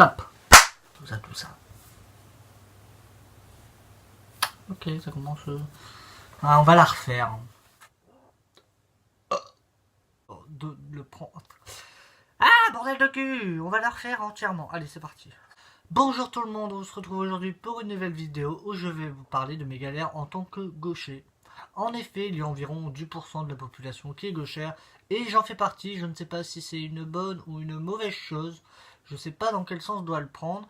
clap. Tout ça. Ok, ça commence. Ah, on va la refaire. De le prendre. Ah, bordel de cul. On va la refaire entièrement. Allez, c'est parti. Bonjour tout le monde, on se retrouve aujourd'hui pour une nouvelle vidéo où je vais vous parler de mes galères en tant que gaucher. En effet, il y a environ 10% de la population qui est gauchère et j'en fais partie. Je ne sais pas si c'est une bonne ou une mauvaise chose. Je ne sais pas dans quel sens je dois le prendre.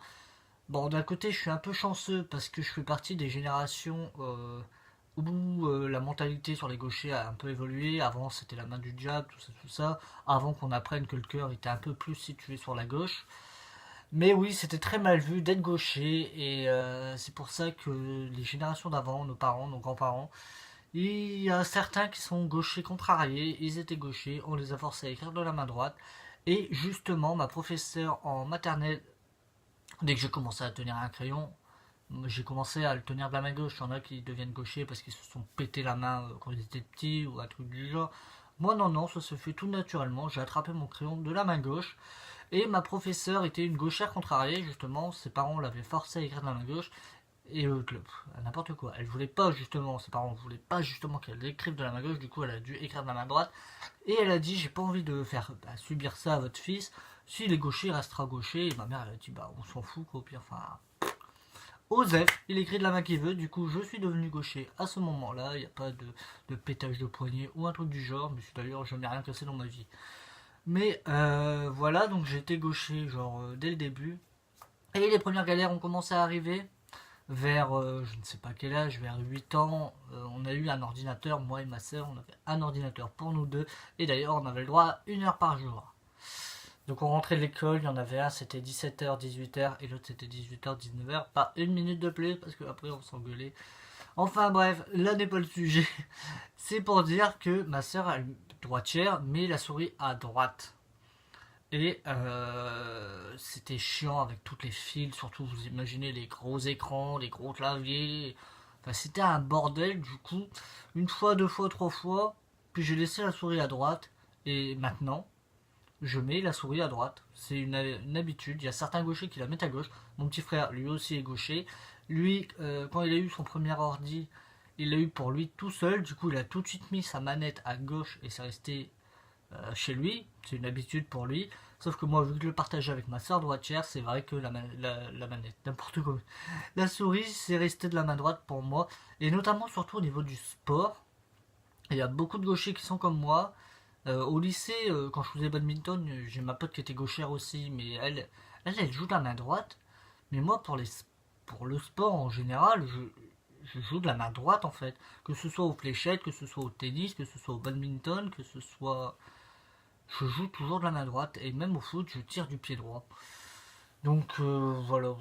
Bon, d'un côté, je suis un peu chanceux parce que je fais partie des générations où la mentalité sur les gauchers a un peu évolué. Avant, c'était la main du diable, tout ça. Avant qu'on apprenne que le cœur était un peu plus situé sur la gauche. Mais oui, c'était très mal vu d'être gaucher et c'est pour ça que les générations d'avant, nos parents, nos grands-parents, il y a certains qui sont gauchers contrariés, ils étaient gauchers, on les a forcés à écrire de la main droite. Et justement, ma professeure en maternelle, dès que j'ai commencé à tenir un crayon, j'ai commencé à le tenir de la main gauche. Il y en a qui deviennent gauchers parce qu'ils se sont pété la main quand ils étaient petits ou un truc du genre. Moi non, ça se fait tout naturellement. J'ai attrapé mon crayon de la main gauche. Et ma professeure était une gauchère contrariée, justement. Ses parents l'avaient forcée à écrire de la main gauche. Et n'importe quoi. Elle voulait pas justement, ses parents voulaient pas justement qu'elle écrive de la main gauche. Du coup, elle a dû écrire de la main droite. Et elle a dit, j'ai pas envie de faire subir ça à votre fils. S'il est gaucher, il restera gaucher. Et ma mère, elle a dit, bah on s'en fout quoi, au pire. Enfin, Osef, il écrit de la main qu'il veut, du coup je suis devenu gaucher à ce moment-là, il n'y a pas de pétage de poignet ou un truc du genre, mais d'ailleurs je n'ai rien cassé dans ma vie. Mais voilà, donc j'ai été gaucher genre dès le début. Et les premières galères ont commencé à arriver vers je ne sais pas quel âge, vers 8 ans. On a eu un ordinateur, moi et ma soeur, on avait un ordinateur pour nous deux. Et d'ailleurs on avait le droit à 1 heure par jour. Donc on rentrait de l'école, il y en avait un, c'était 17h, 18h, et l'autre c'était 18h, 19h, pas une minute de plus, parce qu'après on s'engueulait. Enfin bref, là n'est pas le sujet. C'est pour dire que ma soeur, elle droitière, mais la souris à droite. Et c'était chiant avec toutes les fils, surtout vous imaginez les gros écrans, les gros claviers. Enfin c'était un bordel, du coup, une fois, deux fois, trois fois, puis j'ai laissé la souris à droite, et maintenant, je mets la souris à droite. C'est une habitude. Il y a certains gauchers qui la mettent à gauche. Mon petit frère, lui aussi, est gaucher. Lui, quand il a eu son premier ordi, il l'a eu pour lui tout seul. Du coup, il a tout de suite mis sa manette à gauche et c'est resté chez lui. C'est une habitude pour lui. Sauf que moi, vu que je le partageais avec ma soeur droitière, c'est vrai que la manette, n'importe quoi. La souris, c'est resté de la main droite pour moi. Et notamment, surtout au niveau du sport. Il y a beaucoup de gauchers qui sont comme moi. Au lycée, quand je faisais badminton, j'ai ma pote qui était gauchère aussi, mais elle joue de la main droite. Mais moi, pour le sport en général, je joue de la main droite en fait. Que ce soit aux fléchettes, que ce soit au tennis, que ce soit au badminton, que ce soit... Je joue toujours de la main droite, et même au foot, je tire du pied droit. Donc voilà.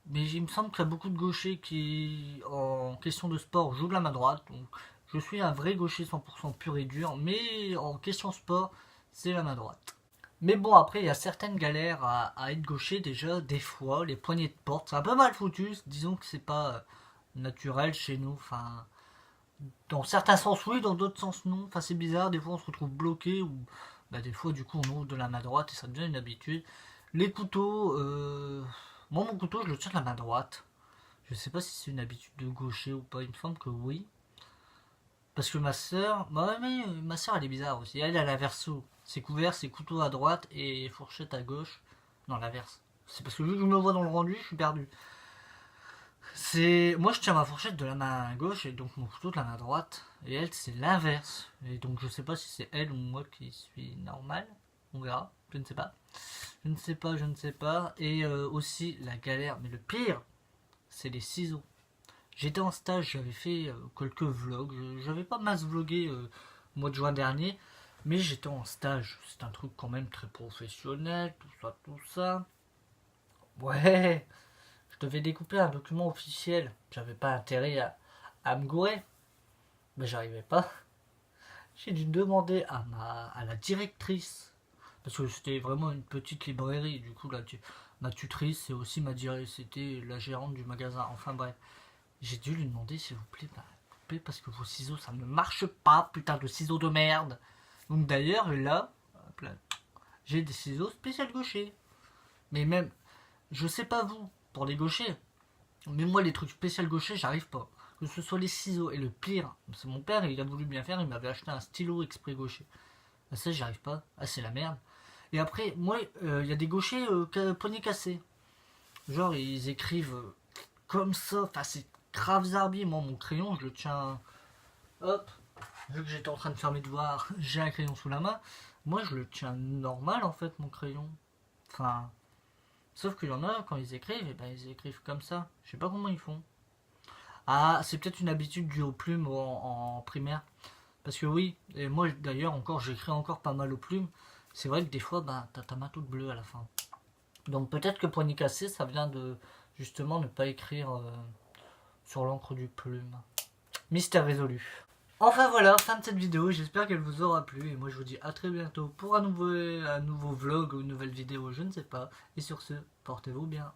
Mais il me semble qu'il y a beaucoup de gauchers qui, en question de sport, jouent de la main droite. Donc je suis un vrai gaucher 100% pur et dur, mais en question sport, c'est la main droite. Mais bon, après, il y a certaines galères à être gaucher déjà. Des fois, les poignées de porte, c'est un peu mal foutu. Disons que c'est pas naturel chez nous. Enfin, dans certains sens, oui, dans d'autres sens, non. Enfin, c'est bizarre. Des fois, on se retrouve bloqué ou bah, des fois, du coup, on ouvre de la main droite et ça devient une habitude. Les couteaux, moi, mon couteau, je le tire de la main droite. Je sais pas si c'est une habitude de gaucher ou pas. Il me semble que oui. Parce que ma soeur, bah mais ma soeur elle est bizarre aussi. Elle a la verso. C'est couvert, c'est couteau à droite et fourchette à gauche. Non, l'inverse. C'est parce que vu que je me vois dans le rendu, je suis perdu. Moi je tiens ma fourchette de la main gauche et donc mon couteau de la main droite. Et elle c'est l'inverse. Et donc je sais pas si c'est elle ou moi qui suis normal. On verra. Je ne sais pas. Je ne sais pas. Et aussi la galère, mais le pire, c'est les ciseaux. J'étais en stage, j'avais fait quelques vlogs. J'avais pas masse vlogué au mois de juin dernier, mais j'étais en stage. C'est un truc quand même très professionnel, tout ça. Ouais, je devais découper un document officiel. J'avais pas intérêt à me gourer, mais j'arrivais pas. J'ai dû demander à la directrice, parce que c'était vraiment une petite librairie. Du coup, ma tutrice, c'est aussi c'était la gérante du magasin. Enfin bref. J'ai dû lui demander s'il vous plaît, coupez parce que vos ciseaux ça ne marche pas, putain de ciseaux de merde. Donc d'ailleurs là, j'ai des ciseaux spécial gaucher. Mais même, je sais pas vous, pour les gauchers, mais moi les trucs spécial gauchers, j'arrive pas. Que ce soit les ciseaux et le pire, c'est mon père, il a voulu bien faire, il m'avait acheté un stylo exprès gaucher. Ah, ça, j'y arrive pas. Ah, c'est la merde. Et après, moi, il y a des gauchers poignets cassés. Genre, ils écrivent comme ça. Enfin, c'est grave zarbi. Moi, mon crayon, je le tiens. Hop. Vu que j'étais en train de faire mes devoirs, j'ai un crayon sous la main. Moi, je le tiens normal, en fait, mon crayon. Enfin. Sauf qu'il y en a, quand ils écrivent, et ben, ils écrivent comme ça. Je sais pas comment ils font. Ah, c'est peut-être une habitude due aux plumes en primaire. Parce que oui, et moi d'ailleurs encore j'écris encore pas mal aux plumes. C'est vrai que des fois bah, t'as ta main toute bleue à la fin. Donc peut-être que poignet cassé ça vient de justement ne pas écrire sur l'encre du plume. Mystère résolu. Enfin voilà, fin de cette vidéo, j'espère qu'elle vous aura plu. Et moi je vous dis à très bientôt pour un nouveau vlog ou une nouvelle vidéo, je ne sais pas. Et sur ce, portez-vous bien.